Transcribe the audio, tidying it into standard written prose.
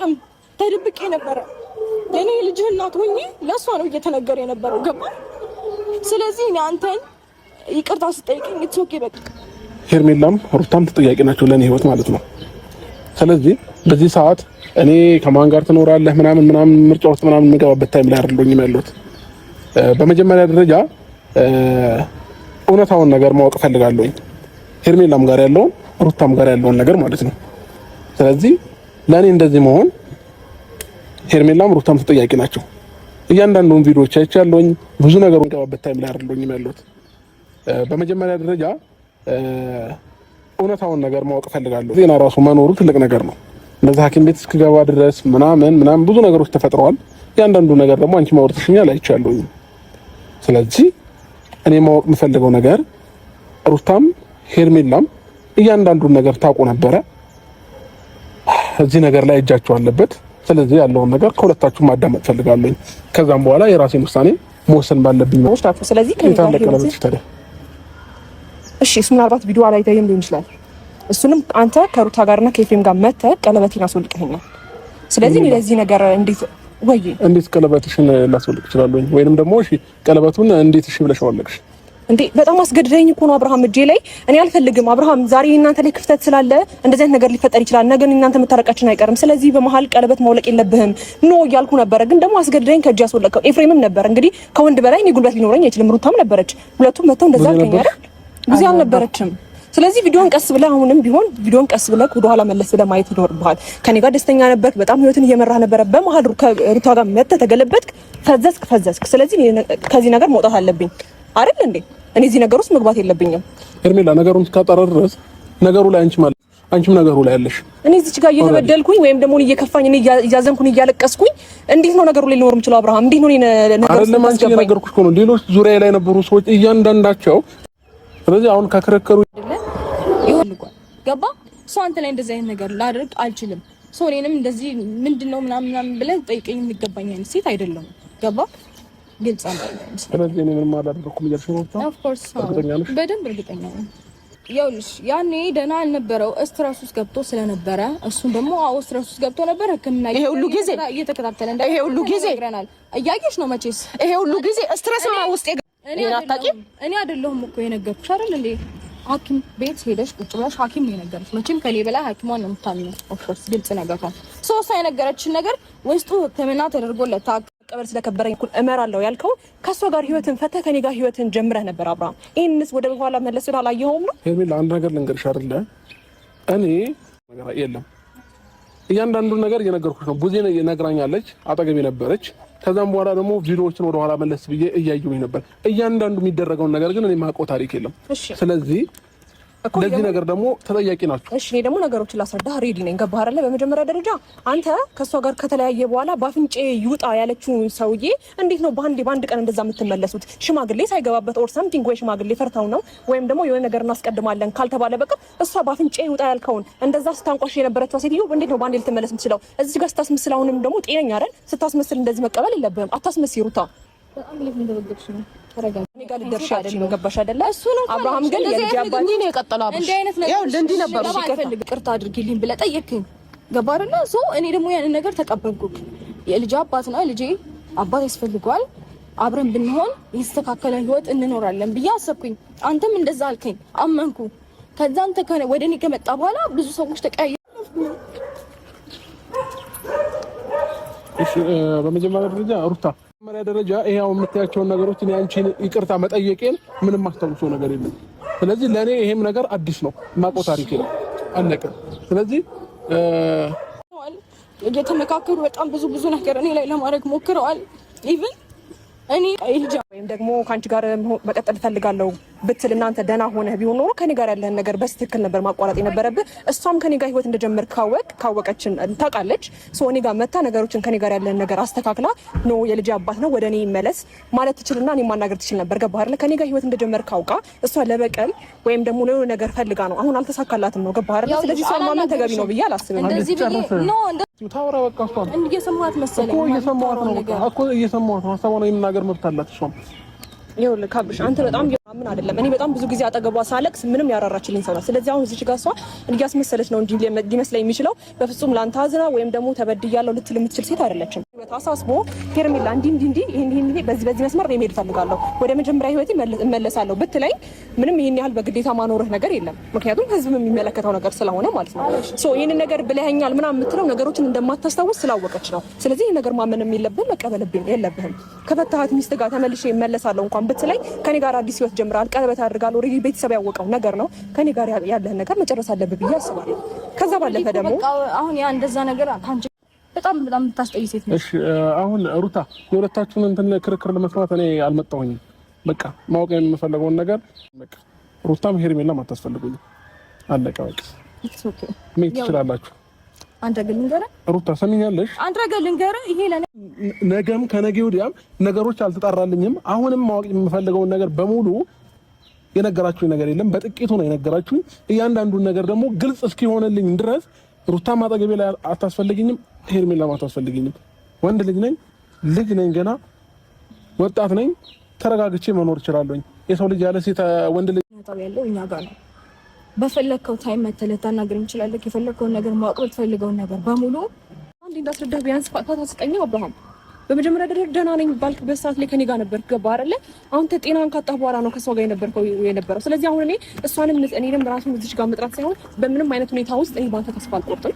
አላውቅም ተደብቄ ነበር እኔ ልጅህ እናት ሆኜ ለሷ ነው እየተነገረ የነበረው ገባ ስለዚህ እኔ አንተን ይቅርታ ስጠይቀኝ እትሶኬ በቃ ሄርሜላም ሩታም ተጠያቂ ናቸው ለኔ ህይወት ማለት ነው ስለዚህ በዚህ ሰዓት እኔ ከማን ጋር ትኖራለህ ምናምን ምርጫ ውስጥ ምናምን የምገባበት ታይም ላይ አይደለሁም ያለሁት በመጀመሪያ ደረጃ እውነታውን ነገር ማወቅ ፈልጋለሁ ሄርሜላም ጋር ያለውን ሩታም ጋር ያለውን ነገር ማለት ነው ስለዚህ ለኔ እንደዚህ መሆን ሄርሜላም ሩታም ተጠያቂ ናቸው እያንዳንዱን ቪዲዮዎች አይቻለሁኝ ብዙ ነገር የምገባበት ታይም ላይ አይደለሁም ያለሁት በመጀመሪያ ደረጃ እውነታውን ነገር ማወቅ ፈልጋለሁ ዜና ራሱ መኖሩ ትልቅ ነገር ነው እንደዛ ሐኪም ቤት እስከገባ ድረስ ምናምን ብዙ ነገሮች ተፈጥረዋል ያንዳንዱ ነገር ደግሞ አንቺ ማውርትሽኛል አይቻለሁኝ ስለዚህ እኔ ማወቅ የምፈልገው ነገር ሩታም ሄርሜላም እያንዳንዱን ነገር ታውቁ ነበረ እዚህ ነገር ላይ እጃቸው አለበት ስለዚህ ያለውን ነገር ከሁለታችሁ ማዳመጥ ፈልጋለሁ ከዛም በኋላ የራሴን ውሳኔ መወሰን ባለብኝ ነው ስለዚህ እሺ እሱ ምናልባት ቪዲዮ ላይ ታይም ሊሆን ይችላል እሱንም አንተ ከሩታ ጋርና ከኤፍሬም ጋር መተህ ቀለበቴን አስወልቀኸኛል ስለዚህ ለዚህ ነገር እንዴት ቀለበትሽን ላስወልቅ ይችላል ወይንም ደግሞ እሺ ቀለበቱን እንዴት እሺ ብለሽ ወለቅሽ እንዴ በጣም አስገድደኝ እኮ ነው አብርሃም እጄ ላይ እኔ አልፈልግም አብርሃም ዛሬ እናንተ ላይ ክፍተት ስላለ እንደዚህ አይነት ነገር ሊፈጠር ይችላል ነገ እናንተ መታረቃችን አይቀርም ስለዚህ በመሃል ቀለበት ማውለቅ የለብህም ኖ እያልኩ ነበር ግን ደግሞ አስገድደኝ ከእጅ ያስወለቀው ኤፍሬምም ነበር እንግዲህ ከወንድ በላይ እኔ ጉልበት ሊኖረኝ አይችልም ሩታም ነበረች ሁለቱም መተው እንደዛ አልከኝ አይደል ጊዜ አልነበረችም ስለዚህ ቪዲዮን ቀስ ብለህ አሁንም ቢሆን ቪዲዮን ቀስ ብለህ ወደ ኋላ መለስ ብለህ ማየት ይኖርብሃል ከኔ ጋር ደስተኛ ነበር በጣም ህይወትን እየመራህ ነበር በመሃል ሩታ ጋር መተህ ተገለበጥክ ፈዘዝክ ስለዚህ ከዚህ ነገር መውጣት አለብኝ አይደል እንዴ እኔ እዚህ ነገር ውስጥ መግባት የለብኝም ሄርሜላ ነገሩን እስካጣራ ድረስ ነገሩ ላይ አንቺም ነገሩ ላይ ያለሽ እኔ እዚህ ጋር እየተበደልኩኝ ወይም ደግሞ እየከፋኝ እኔ እያዘንኩኝ እያለቀስኩኝ እንዴት ነው ነገሩ ላይ ሊኖር የምችለው አብርሃም እንዴት ነው ነገር አይደለም አንቺ ነገርኩሽ እኮ ነው ሌሎች ዙሪያ ላይ የነበሩ ሰዎች እያንዳንዳቸው ስለዚህ አሁን ከከረከሩ ይልቋል ገባ ሶ አንተ ላይ እንደዚህ አይነት ነገር ላድርግ አልችልም ሶ እኔንም እንደዚህ ምንድነው ምናምን ብለህ ጠይቀኝ የሚገባኝ አይነት ሴት አይደለም ገባ ግልጽ አይደለም ስለዚህ እኔ ምንም አላደረኩም እያልሽ ነው ኦፍ ኮርስ በደንብ እርግጠኛ ነኝ ያውልሽ ያኔ ደህና አልነበረው ስትረስ ውስጥ ገብቶ ስለነበረ እሱን ደግሞ ስትረስ ውስጥ ገብቶ ነበር ህክምና ይሄ ሁሉ ጊዜ እየተከታተለ ይሄ ሁሉ ጊዜ ይግረናል እያየሽ ነው መቼስ ይሄ ሁሉ ጊዜ ስትረስማ ውስጥ እኔ አይደለሁም እኮ የነገርኩሽ አይደል እንዴ ሐኪም ቤት ሄደሽ ቁጭ ብለሽ ሐኪም ነው የነገርሽ መቼም ከኔ በላይ ሐኪሟን ነው የምታምነው ኦፍ ኮርስ ግልጽ ነገር ነው ሶስት የነገረችን ነገር ውስጡ ህክምና ተደርጎለት ቀበል ስለከበረኝ ኩል እመራለሁ ያልከው ከሷ ጋር ህይወትን ፈተህ ከኔ ጋር ህይወትን ጀምረህ ነበር አብርሃም ይሄንስ ወደ በኋላ መለስ ስላላየኸውም ነው ሄርሜላ አንድ ነገር ልንገርሽ አይደለ እኔ ነገር የለም እያንዳንዱ ነገር እየነገርኩሽ ነው ቡዜ ነግራኛለች አጠገቤ ነበረች ከዛም በኋላ ደግሞ ቪዲዮዎችን ወደ ኋላ መለስ ብዬ እያየሁኝ ነበር እያንዳንዱ የሚደረገውን ነገር ግን እኔ ማውቀው ታሪክ የለም ስለዚህ ለዚህ ነገር ደግሞ ተጠያቂ ናችሁ እሺ እኔ ደግሞ ነገሮችን ላስረዳህ ሬዲ ነኝ ገባህ አይደለ በመጀመሪያ ደረጃ አንተ ከሷ ጋር ከተለያየ በኋላ ባፍንጬ ይውጣ ያለችው ሰውዬ እንዴት ነው በአንድ ቀን እንደዛ የምትመለሱት ሽማግሌ ሳይገባበት ኦር ሰምቲንግ ወይ ሽማግሌ ፈርታው ነው ወይም ደግሞ የሆነ ነገር እናስቀድማለን ካልተባለ በቃ እሷ ባፍንጬ ይውጣ ያልከውን እንደዛ ስታንቋሽ የነበረችው ሴትዮ እንዴት ነው በአንዴ ልትመለስ የምትችለው እዚህ ጋር ስታስመስል አሁንም ደግሞ ጤነኛ አይደል ስታስመስል እንደዚህ መቀበል የለብህም አታስመስይ ሩታ በጣም ልክ እንደወደድሽ ነው ተረጋጋ እኔ ጋር ልደርሽ አይደለም ገባሽ አይደለ እሱ ነው አብርሃም ግን የልጅ አባት ነው የቀጠለው አብሽ እንዴ አይነት ነገር እንዴ ነበር ይቅርታ አድርጊልኝ ብለህ ጠየቅኝ ገባ አይደለ ሶ እኔ ደግሞ ያን ነገር ተቀበልኩክ የልጅ አባት ነው ልጄ አባት ያስፈልገዋል አብረን ብንሆን ይስተካከለ ህይወት እንኖራለን ብዬ አሰብኩኝ አንተም እንደዛ አልከኝ አመንኩ ከዛ አንተ ወደኔ ከመጣ በኋላ ብዙ ሰዎች ተቀያየሩ እሺ በመጀመሪያ ደረጃ ይሄው የምታያቸው ነገሮች እኔ አንቺን ይቅርታ መጠየቄን ምንም ማስተውሶ ነገር የለም ስለዚህ ለኔ ይሄም ነገር አዲስ ነው ማቆ ታሪክ ነው አለቀ ስለዚህ እየተመካከሩ በጣም ብዙ ነገር እኔ ላይ ለማድረግ ሞክረዋል ኢቭን እኔ አይልጃ ወይም ደግሞ ካንቺ ጋር መቀጠል ፈልጋለሁ ብትል እናንተ ደና ሆነ ቢሆን ኖሮ ከኔ ጋር ያለህን ነገር በስትክክል ነበር ማቋረጥ የነበረብህ እሷም ከኔ ጋር ህይወት እንደጀመር ካወቀችን ታውቃለች ሶ እኔ ጋር መታ ነገሮችን ከኔ ጋር ያለህን ነገር አስተካክላ ኖ የልጅ አባት ነው ወደኔ ይመለስ ማለት ትችልና እኔ ማናገር ትችል ነበር ገባህ አይደል ከኔ ጋር ህይወት እንደጀመር ካውቃ እሷ ለበቀል ወይም ደግሞ ለሆነ ነገር ፈልጋ ነው አሁን አልተሳካላትም ነው ገባህ አይደል ስለዚህ እሷ ማመን ተገቢ ነው ብዬ አላስብም እንደዚህ ኖ ታወራ በቃ እሷ እየሰማት መሰለኝ እኮ እየሰማት ነው ሀሳቧን የምናገር መብት አላት እሷም ይኸውልህ ካብሽ አንተ በጣም ምን አይደለም እኔ በጣም ብዙ ጊዜ አጠገቧ ሳለቅስ ምንም ያራራችልኝ ሰው ናት። ስለዚህ አሁን እዚህ ጋር እሷ እያስመሰለች ነው እንጂ ሊመስለኝ የሚችለው በፍጹም ላንተ አዝና ወይም ደግሞ ተበድያለሁ ልትል የምትችል ሴት አይደለችም። አሳስቦ ሄርሜላ እንዲህ ይሄን በዚህ መስመር ነው መሄድ እፈልጋለሁ ወደ መጀመሪያ ህይወቴ እመለሳለሁ ብትለኝ ምንም ይሄን ያህል በግዴታ ማኖርህ ነገር የለም። ምክንያቱም ህዝብ የሚመለከተው ነገር ስለሆነ ማለት ነው። ሶ ይሄን ነገር ብለኸኛል ምናምን የምትለው ነገሮችን እንደማታስታውስ ስላወቀች ነው። ስለዚህ ይሄን ነገር ማመንም የለብህም መቀበልብኝ የለብህም። ከፈታሃት ሚስት ጋር ተመልሼ እመለሳለሁ እንኳን ብትለኝ ከኔ ጋር አዲስ ህይወት ጀምራል ቀለበት አድርጋለሁ ኦሬዲ ቤተሰብ ያወቀው ነገር ነው። ከኔ ጋር ያለህን ነገር መጨረስ አለብህ ብዬ አስባለሁ። ከዛ ባለፈ ደግሞ አሁን ያ እንደዛ ነገር ካንቺ በጣም የምታስጠይ ሴት ነች። እሺ አሁን ሩታ የሁለታችሁን እንትን ክርክር ለመስማት እኔ አልመጣሁኝም። በቃ ማወቅ የምፈልገውን ነገር በቃ ሩታም ሄርሜላም አታስፈልጉኝ። አለቀ በቃ። ምን ትችላላችሁ? አንተ ግን ልንገርህ ሩታ ሰሚኛለሽ? አንተ ግን ልንገርህ ይሄ ለኔ ነገም ከነገ ወዲያም ነገሮች አልተጣራልኝም። አሁንም ማወቅ የምፈልገውን ነገር በሙሉ የነገራችሁኝ ነገር የለም። በጥቂቱ ነው የነገራችሁኝ። እያንዳንዱን ነገር ደግሞ ግልጽ እስኪሆንልኝ ድረስ ሩታም አጠገቤ ላይ አታስፈልግኝም፣ ሄርሜላም አታስፈልግኝም። ወንድ ልጅ ነኝ ገና ወጣት ነኝ። ተረጋግቼ መኖር እችላለሁኝ። የሰው ልጅ ያለ ሴት ወንድ ልጅ ያለው እኛ ጋር ነው። በፈለከው ታይም መተህ ልታናግረኝ እንችላለን። የፈለከውን ነገር ማወቅ የምትፈልገውን ነገር በሙሉ አንዴ እንዳስረዳህ ቢያንስ ፋታ ስጠኝ። አብርሃም በመጀመሪያ ደረጃ ደህና ነኝ ባልክበት ሰዓት ላይ ከኔ ጋር ነበርክ። ገባህ አይደለ? አሁን ጤናን ካጣህ በኋላ ነው ከሷ ጋር የነበረው። ስለዚህ አሁን እኔንም ራሱን እዚህ ጋር መጥራት ሳይሆን በምንም አይነት ሁኔታ ውስጥ እኔ ባንተ ተስፋ አልቆርጥም።